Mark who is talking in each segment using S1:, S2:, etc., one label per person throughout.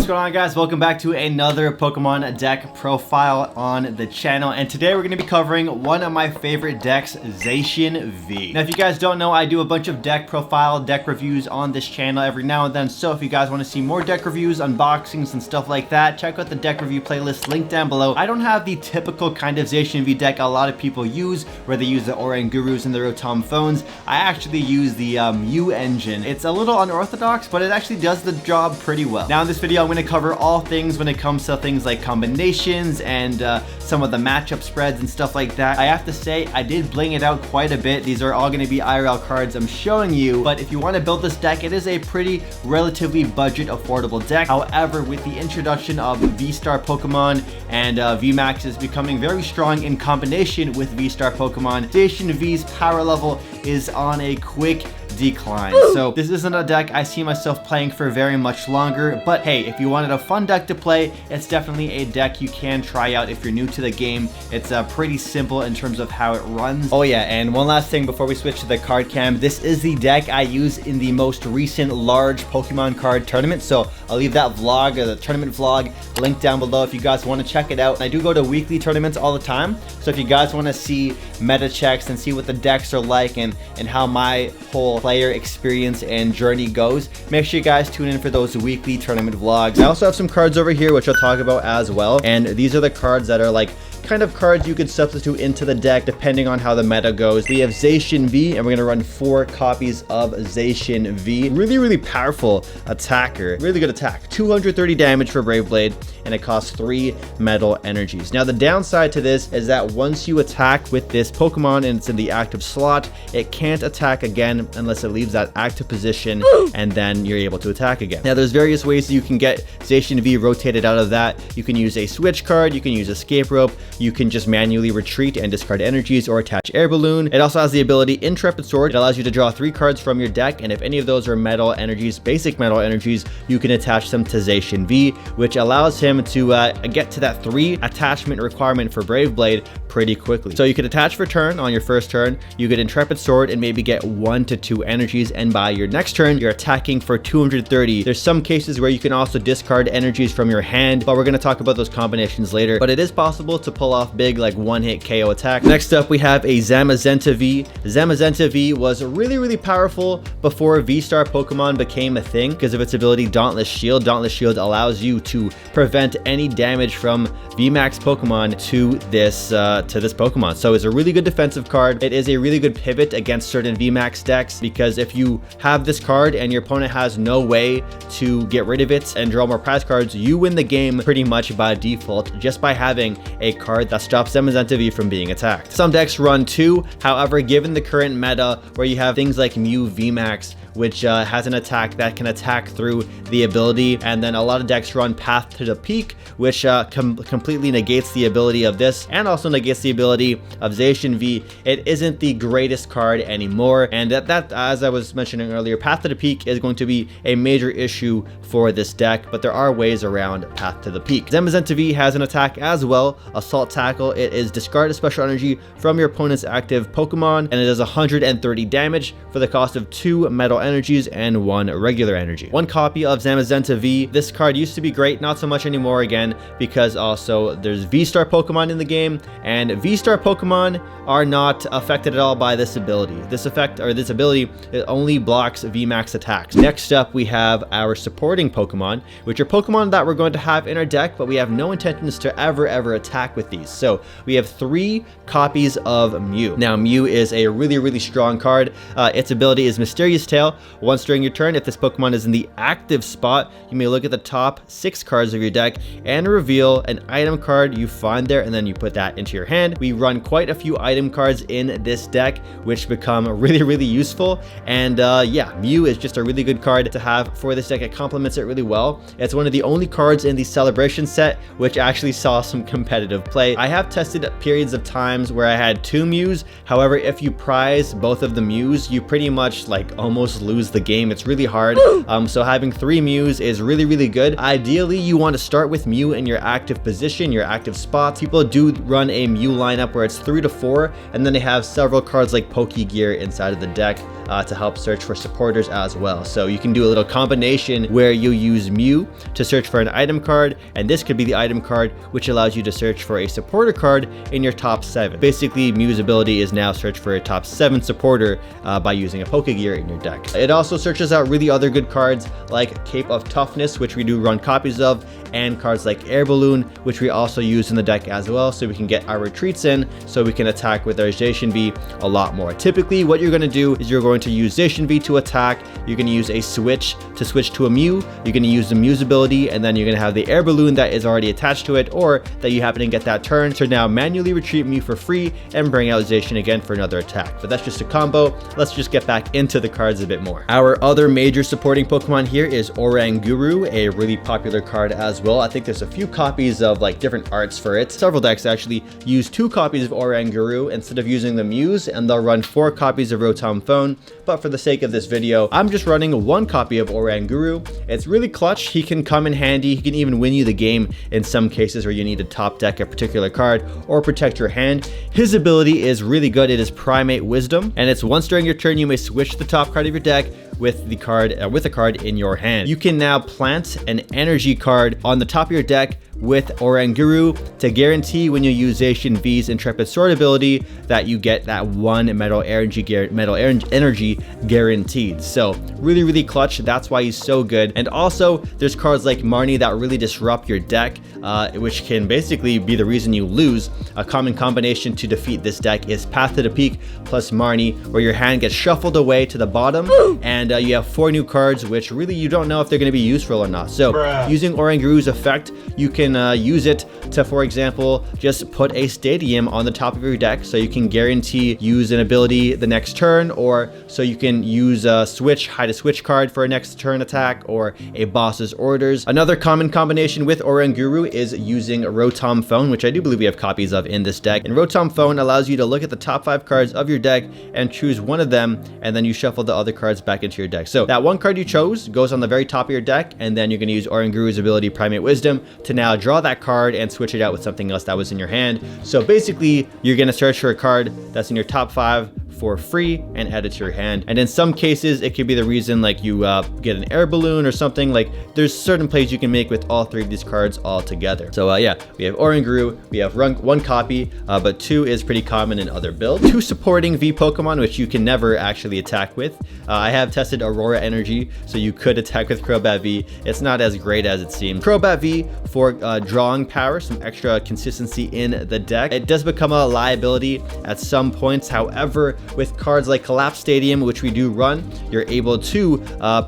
S1: What's going on, guys? Welcome back to another Pokemon deck profile on the channel, and today we're going to be covering one of my favorite decks, Zacian V. Now, if you guys don't know, I do a bunch of deck profile, deck reviews on this channel every now and then, so if you guys want to see more deck reviews, unboxings, and stuff like that, check out the deck review playlist linked down below. I don't have the typical kind of Zacian V deck a lot of people use, where they use the Orangurus and the Rotom phones. I actually use the U engine. It's a little unorthodox, but it actually does the job pretty well. Now, in this video, I'm going to cover all things when it comes to things like combinations and some of the matchup spreads and stuff like that. I have to say, I did bling it out quite a bit. These are all going to be IRL cards I'm showing you, but if you want to build this deck, it is a pretty relatively budget affordable deck. However, with the introduction of V-Star Pokemon and VMAX is becoming very strong in combination with V-Star Pokemon, Zacian V's power level is on a quick decline. So this isn't a deck I see myself playing for very much longer, but hey, if you wanted a fun deck to play, it's definitely a deck you can try out if you're new to the game. It's pretty simple in terms of how it runs. Oh yeah, and one last thing before we switch to the card cam, this is the deck I use in the most recent large Pokemon card tournament, so I'll leave that vlog, or the tournament vlog, linked down below if you guys want to check it out. I do go to weekly tournaments all the time, so if you guys want to see meta checks and see what the decks are like and how my whole player experience and journey goes, make sure you guys tune in for those weekly tournament vlogs. I also have some cards over here which I'll talk about as well, and these are the cards that are like kind of cards you could substitute into the deck depending on how the meta goes. We have Zacian V, and we're gonna run 4 copies of Zacian V. Really powerful attacker, really good attack, 230 damage for Brave Blade, and it costs 3 metal energies. Now, the downside to this is that once you attack with this Pokemon and it's in the active slot, it can't attack again unless it leaves that active position, and then you're able to attack again. Now, there's various ways you can get Zacian V rotated out of that. You can use a switch card, you can use Escape Rope, you can just manually retreat and discard energies or attach Air Balloon. It also has the ability Intrepid Sword. It allows you to draw 3 cards from your deck, and if any of those are metal energies, basic metal energies, you can attach them to Zacian V, which allows him to get to that 3 attachment requirement for Brave Blade pretty quickly. So you could attach for turn on your first turn, you get Intrepid Sword and maybe get 1 to 2 energies, and by your next turn, you're attacking for 230. There's some cases where you can also discard energies from your hand, but we're going to talk about those combinations later, but it is possible to pull off big like one-hit KO attack. Next up, we have a Zamazenta V. Zamazenta V was really powerful before V-Star Pokemon became a thing because of its ability Dauntless Shield. Dauntless Shield allows you to prevent any damage from VMAX Pokemon to this Pokemon. So it's a really good defensive card. It is a really good pivot against certain VMAX decks, because if you have this card and your opponent has no way to get rid of it and draw more prize cards, you win the game pretty much by default just by having a card that stops Zamazenta V from being attacked. Some decks run 2, however, given the current meta where you have things like Mew VMAX, which has an attack that can attack through the ability, and then a lot of decks run Path to the Peak, which completely negates the ability of this and also negates the ability of Zacian V. It isn't the greatest card anymore, and that as I was mentioning earlier, Path to the Peak is going to be a major issue for this deck, but there are ways around Path to the Peak. Zamazenta V has an attack as well, Assault Tackle. It is discard a special energy from your opponent's active Pokemon, and it does 130 damage for the cost of 2 metal energies and 1 regular energy. 1 copy of Zamazenta V. This card used to be great, not so much anymore again, because also there's V-Star Pokemon in the game, and V-Star Pokemon are not affected at all by this ability. This ability, it only blocks VMAX attacks. Next up, we have our supporting Pokemon, which are Pokemon that we're going to have in our deck, but we have no intentions to ever attack with these. So we have 3 copies of Mew. Now, Mew is a really strong card. Its ability is Mysterious Tail. Once during your turn, if this Pokemon is in the active spot, you may look at the top 6 cards of your deck and reveal an item card you find there, and then you put that into your hand. We run quite a few item cards in this deck, which become really useful, and yeah, Mew is just a really good card to have for this deck. It complements it really well. It's one of the only cards in the Celebration set which actually saw some competitive play. I have tested periods of times where I had 2 Mews. However, if you prize both of the Mews, you pretty much like almost lose the game. It's really hard. So having 3 Mews is really good. Ideally, you want to start with Mew in your active position, your active spots. People do run a Mew lineup where it's 3 to 4, and then they have several cards like Pokegear inside of the deck to help search for supporters as well. So you can do a little combination where you use Mew to search for an item card, and this could be the item card which allows you to search for a supporter card in your top 7. Basically, Mew's ability is now search for a top 7 supporter by using a Pokegear in your deck. It also searches out really other good cards like Cape of Toughness, which we do run copies of, and cards like Air Balloon, which we also use in the deck as well, so we can get our retreats in, so we can attack with our Zacian V a lot more. Typically, what you're going to do is you're going to use Zacian V to attack, you're going to use a switch to a Mew, you're going to use the Mew's ability, and then you're going to have the Air Balloon that is already attached to it, or that you happen to get that turn to now manually retreat Mew for free and bring out Zacian again for another attack. But that's just a combo. Let's just get back into the cards a bit more. Our other major supporting Pokemon here is Oranguru, a really popular card as well. I think there's a few copies of like different arts for it. Several decks actually use 2 copies of Oranguru instead of using the Mews, and they'll run 4 copies of Rotom Phone. But for the sake of this video, I'm just running 1 copy of Oranguru. It's really clutch. He can come in handy. He can even win you the game in some cases where you need to top deck a particular card or protect your hand. His ability is really good. It is Primate Wisdom, and it's once during your turn you may switch the top card of your deck with the card with a card in your hand. You can now plant an energy card on the top of your deck with Oranguru to guarantee when you use Zacian V's Intrepid Sword ability that you get that 1 metal energy guaranteed. So really clutch. That's why he's so good. And also there's cards like Marnie that really disrupt your deck, which can basically be the reason you lose. A common combination to defeat this deck is Path to the Peak plus Marnie, where your hand gets shuffled away to the bottom, and you have 4 new cards which really you don't know if they're going to be useful or not. So using Oranguru's effect, you can use it to, for example, just put a stadium on the top of your deck, so you can guarantee use an ability the next turn, or so you can use a hide a switch card for a next turn attack, or a boss's orders. Another common combination with Oranguru is using Rotom Phone, which I do believe we have copies of in this deck. And Rotom Phone allows you to look at the top 5 cards of your deck and choose one of them, and then you shuffle the other cards back into your deck. So that one card you chose goes on the very top of your deck, and then you're going to use Oranguru's ability Primate Wisdom to now draw that card and switch it out with something else that was in your hand. So basically, you're going to search for a card that's in your top 5 for free and add it to your hand. And in some cases, it could be the reason like you get an Air Balloon or something. Like there's certain plays you can make with all 3 of these cards all together. So yeah, we have Oranguru, we have 1 copy, but 2 is pretty common in other builds. 2 supporting V Pokemon, which you can never actually attack with. I have tested Aurora Energy, so you could attack with Crobat V. It's not as great as it seems. Crobat V for drawing power, some extra consistency in the deck. It does become a liability at some points. However, with cards like Collapse Stadium, which we do run, you're able to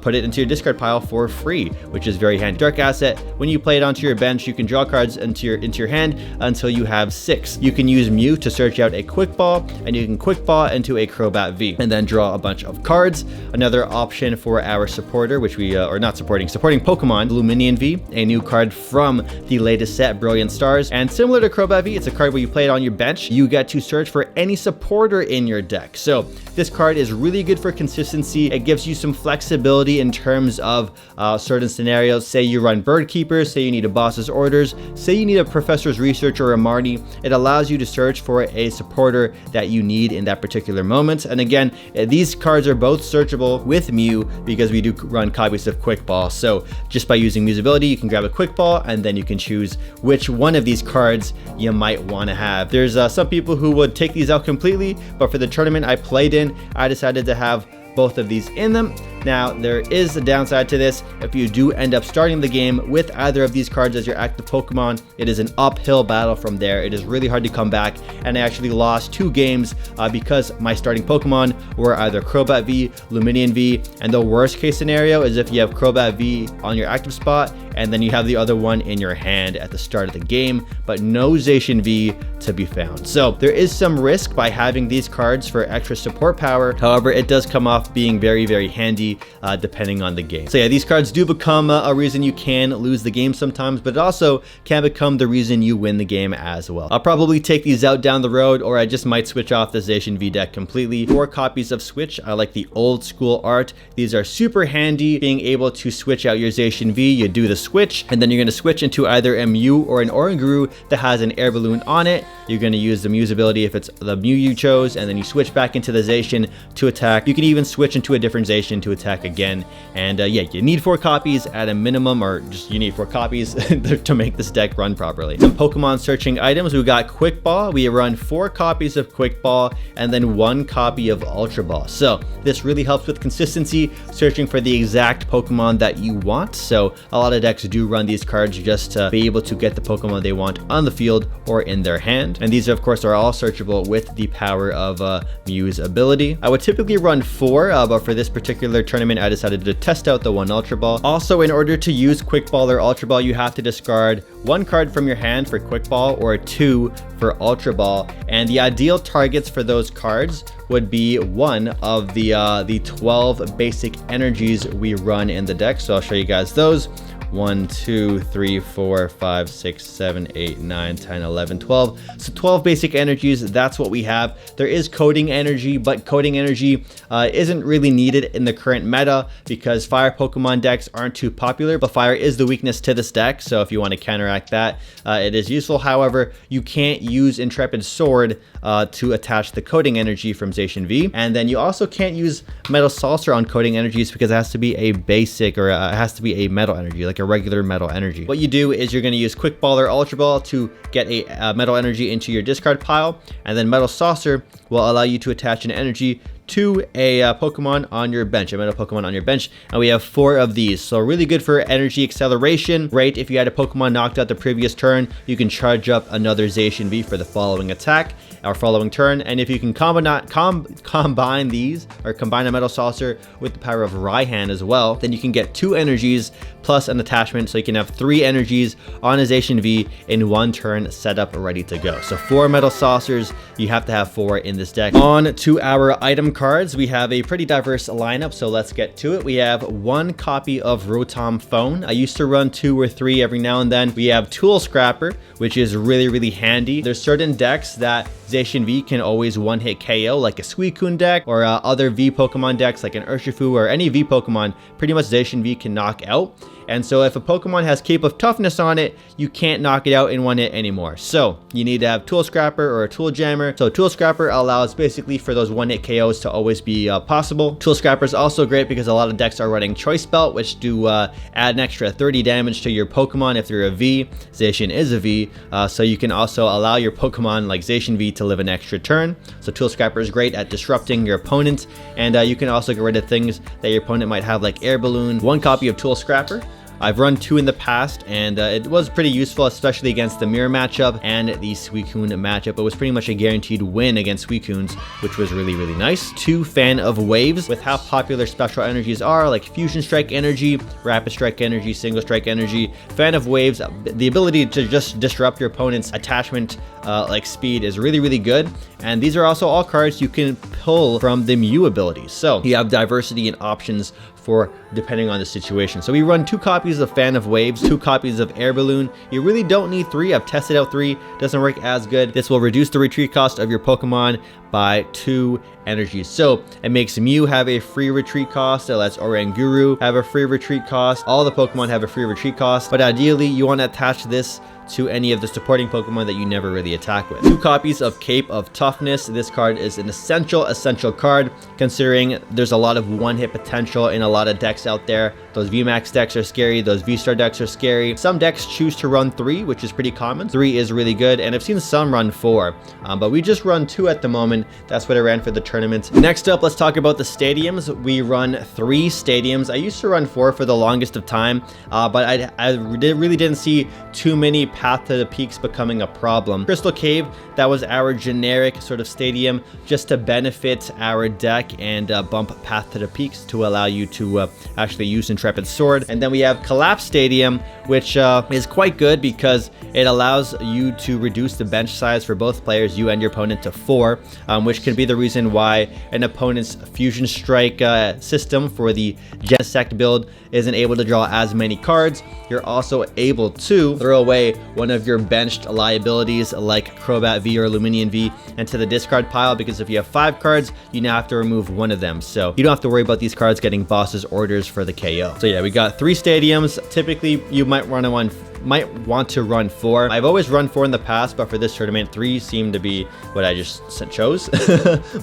S1: put it into your discard pile for free, which is very handy. Dark Asset, when you play it onto your bench, you can draw cards into your hand until you have 6. You can use Mew to search out a Quick Ball, and you can Quick Ball into a Crobat V, and then draw a bunch of cards. Another option for our supporter, which we are not supporting Pokemon, Luminion V, a new card from the latest set, Brilliant Stars. And similar to Crobat V, it's a card where you play it on your bench. You get to search for any supporter in your deck. So this card is really good for consistency. It gives you some flexibility in terms of certain scenarios. Say you run Bird Keepers, say you need a boss's orders, say you need a Professor's Research or a Marnie. It allows you to search for a supporter that you need in that particular moment. And again, these cards are both searchable with Mew because we do run copies of Quick Ball. So just by using Mew's ability, you can grab a Quick Ball and then you can choose which one of these cards you might want to have. There's some people who would take these out completely, but for the tournament I played in, I decided to have both of these in them. Now, there is a downside to this. If you do end up starting the game with either of these cards as your active Pokemon, it is an uphill battle from there. It is really hard to come back, and I actually lost 2 games because my starting Pokemon were either Crobat V, Luminion V, and the worst case scenario is if you have Crobat V on your active spot, and then you have the other one in your hand at the start of the game, but no Zacian V to be found. So there is some risk by having these cards for extra support power. However, it does come off being very, very handy be depending on the game. So yeah, these cards do become a reason you can lose the game sometimes, but it also can become the reason you win the game as well. I'll probably take these out down the road, or I just might switch off the Zacian V deck completely. 4 copies of Switch. I like the old school art. These are super handy, being able to switch out your Zacian V. You do the switch, and then you're going to switch into either a Mew or an Oranguru that has an air balloon on it. You're going to use the Mew's ability if it's the Mew you chose, and then you switch back into the Zacian to attack. You can even switch into a different Zacian to attack again. And yeah, you need 4 copies at a minimum, or just you need 4 copies to make this deck run properly. Some Pokemon searching items. We got Quick Ball. We run 4 copies of Quick Ball and then 1 copy of Ultra Ball. So this really helps with consistency, searching for the exact Pokemon that you want. So a lot of decks do run these cards just to be able to get the Pokemon they want on the field or in their hand. And these, of course, are all searchable with the power of Mew's ability. I would typically run 4, but for this particular tournament, I decided to test out the 1 Ultra Ball. Also, in order to use Quick Ball or Ultra Ball, you have to discard 1 card from your hand for Quick Ball or 2 for Ultra Ball. And the ideal targets for those cards would be one of the 12 basic energies we run in the deck. So I'll show you guys those. 1, 2, 3, 4, 5, 6, 7, 8, 9, 10, 11, 12. So 12 basic energies, that's what we have. There is coding energy, but coding energy isn't really needed in the current meta because fire Pokemon decks aren't too popular, but fire is the weakness to this deck. So if you want to counteract that, it is useful. However, you can't use Intrepid Sword to attach the coding energy from Zacian V. And then you also can't use Metal Saucer on coding energies because it has to be a basic, or it has to be a metal energy, like a regular metal energy. What you do is you're going to use Quick Ball or Ultra Ball to get a metal energy into your discard pile, and then Metal Saucer will allow you to attach an energy to a Pokemon on your bench, a metal Pokemon on your bench, and we have 4 of these. So really good for energy acceleration. Great if you had a Pokemon knocked out the previous turn, you can charge up another Zacian V for the following attack or following turn. And if you can combine these, or combine a Metal Saucer with the power of Raihan as well, then you can get 2 energies plus an attachment, so you can have 3 energies on a Zacian V in 1 turn set up ready to go. So 4 Metal Saucers, you have to have 4 in this deck. On to our item cards, we have a pretty diverse lineup, so let's get to it. We have 1 copy of Rotom Phone. I used to run 2 or 3 every now and then. We have Tool Scrapper, which is really handy. There's certain decks that Zacian V can always one-hit KO, like a Suicune deck, or other V Pokemon decks like an Urshifu, or any V Pokemon, pretty much Zacian V can knock out. And so if a Pokemon has Cape of Toughness on it, you can't knock it out in 1 hit anymore. So you need to have Tool Scrapper or a Tool Jammer. So Tool Scrapper allows basically for those 1-hit KOs to always be possible. Tool Scrapper is also great because a lot of decks are running Choice Belt, which do add an extra 30 damage to your Pokemon if they're a V. Zacian is a V, so you can also allow your Pokemon like Zacian V to live an extra turn. So Tool Scrapper is great at disrupting your opponent, and you can also get rid of things that your opponent might have, like Air Balloon. 1 copy of Tool Scrapper. I've run 2 in the past, and it was pretty useful, especially against the Mirror matchup and the Suicune matchup. It was pretty much a guaranteed win against Suicunes, which was really nice. 2 Fan of Waves. With how popular special energies are, like Fusion Strike Energy, Rapid Strike Energy, Single Strike Energy, Fan of Waves, the ability to just disrupt your opponent's attachment like speed is really good. And these are also all cards you can pull from the Mew abilities. So you have diversity and options for depending on the situation. So we run 2 copies of Fan of Waves, 2 copies of Air Balloon. You really don't need 3. I've tested out 3, doesn't work as good. This will reduce the retreat cost of your Pokemon by 2 energies. So it makes Mew have a free retreat cost. It lets Oranguru have a free retreat cost. All the Pokemon have a free retreat cost, but ideally you want to attach this to any of the supporting Pokemon that you never really attack with. 2 copies of Cape of Toughness. This card is an essential card, considering there's a lot of 1-hit potential in a lot of decks out there. Those VMAX decks are scary, those V-Star decks are scary. Some decks choose to run 3, which is pretty common. 3 is really good, and I've seen some run 4, but we just run 2 at the moment. That's what I ran for the tournament. Next up, let's talk about the stadiums. We run 3 stadiums. I used to run 4 for the longest of time, but I really didn't see too many Path to the Peaks becoming a problem. Crystal Cave, that was our generic sort of stadium, just to benefit our deck and bump Path to the Peaks to allow you to actually use Intrepid Intrepid Sword. And then we have Collapse Stadium, which is quite good because it allows you to reduce the bench size for both players, you and your opponent, to 4, which can be the reason why an opponent's Fusion Strike system for the Genesect build isn't able to draw as many cards. You're also able to throw away one of your benched liabilities like Crobat V or Luminion V into the discard pile, because if you have 5 cards, you now have to remove one of them. So you don't have to worry about these cards getting boss's orders for the KO. So yeah, we got 3 stadiums. Typically, you might want to run 4. I've always run 4 in the past, but for this tournament, 3 seemed to be what I just chose.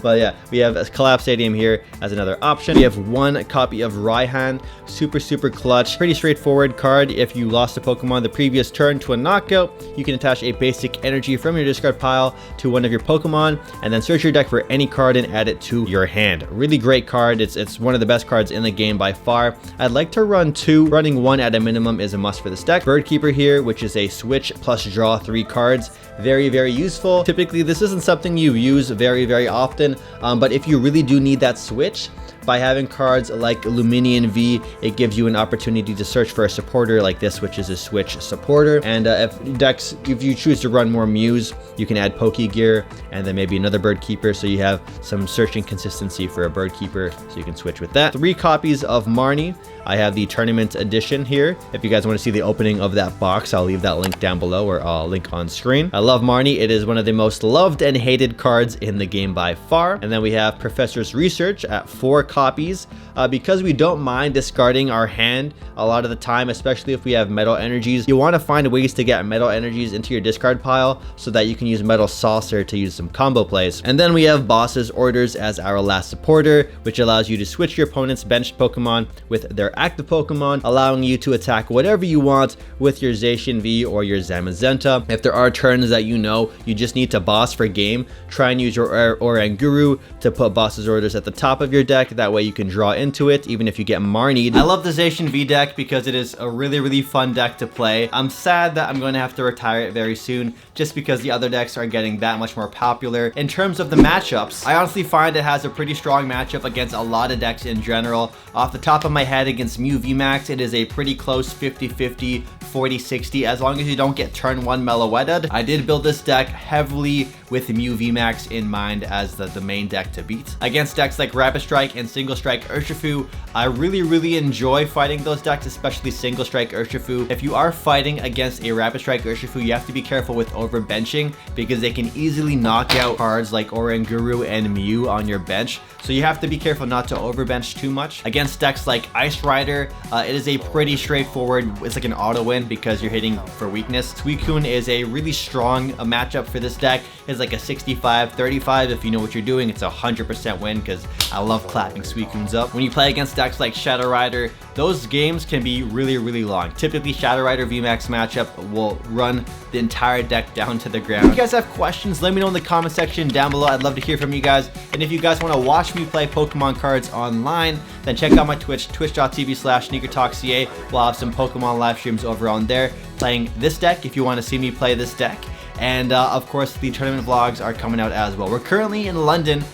S1: But yeah, we have a Collapse Stadium here as another option. We have 1 copy of Raihan, super clutch, pretty straightforward card. If you lost a Pokemon the previous turn to a knockout, you can attach a basic energy from your discard pile to one of your Pokemon, and then search your deck for any card and add it to your hand. Really great card. It's one of the best cards in the game by far. I'd like to run 2. Running 1 at a minimum is a must for this deck. Birdkeeper here, which is a switch plus draw 3 cards. Very useful. Typically, this isn't something you use very often, but if you really do need that switch, by having cards like Luminion V, it gives you an opportunity to search for a supporter like this, which is a switch supporter. And if you choose to run more Mews, you can add Pokegear and then maybe another Birdkeeper, so you have some searching consistency for a Birdkeeper, so you can switch with that. 3 copies of Marnie. I have the tournament edition here. If you guys want to see the opening of that box, I'll leave that link down below, or I'll link on screen. I love Marnie. It is one of the most loved and hated cards in the game by far. And then we have Professor's Research at 4 copies. Because we don't mind discarding our hand a lot of the time, especially if we have Metal Energies, you want to find ways to get Metal Energies into your discard pile so that you can use Metal Saucer to use some combo plays. And then we have Boss's Orders as our last supporter, which allows you to switch your opponent's benched Pokemon with their active Pokemon, allowing you to attack whatever you want with your Zacian V or your Zamazenta. If there are turns that you just need to boss for game, try and use your Oranguru to put Boss's Orders at the top of your deck. That way you can draw into it even if you get Marnied. I love the Zacian V deck because it is a really fun deck to play. I'm sad that I'm going to have to retire it very soon just because the other decks are getting that much more popular. In terms of the matchups, I honestly find it has a pretty strong matchup against a lot of decks in general. Off the top of my head, against Mew VMAX, it is a pretty close 50-50, 40-60, as long as you don't get turn 1 Meloetta. I did build this deck heavily with Mew VMAX in mind as the main deck to beat. Against decks like Rapid Strike and Single Strike Urshifu, I really enjoy fighting those decks, especially Single Strike Urshifu. If you are fighting against a Rapid Strike Urshifu, you have to be careful with overbenching because they can easily knock out cards like Oranguru and Mew on your bench. So you have to be careful not to overbench too much. Against decks like Ice Rider, it is a pretty straightforward, it's like an auto win because you're hitting for weakness. Suicune is a really strong matchup for this deck. It's like a 65-35. If you know what you're doing, it's a 100% win because I love clapping Suicunes up. When you play against decks like Shadow Rider, those games can be really long. Typically, Shadow Rider VMAX matchup will run the entire deck down to the ground. If you guys have questions, let me know in the comment section down below. I'd love to hear from you guys. And if you guys want to watch me play Pokemon cards online, then check out my Twitch, twitch.tv/SneakerTalkCA. We'll have some Pokemon live streams over on there playing this deck if you want to see me play this deck. And of course, the tournament vlogs are coming out as well. We're currently in London.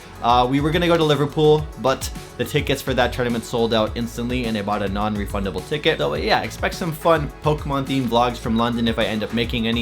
S1: We were going to go to Liverpool, but the tickets for that tournament sold out instantly and I bought a non-refundable ticket. So yeah, expect some fun Pokemon themed vlogs from London if I end up making any.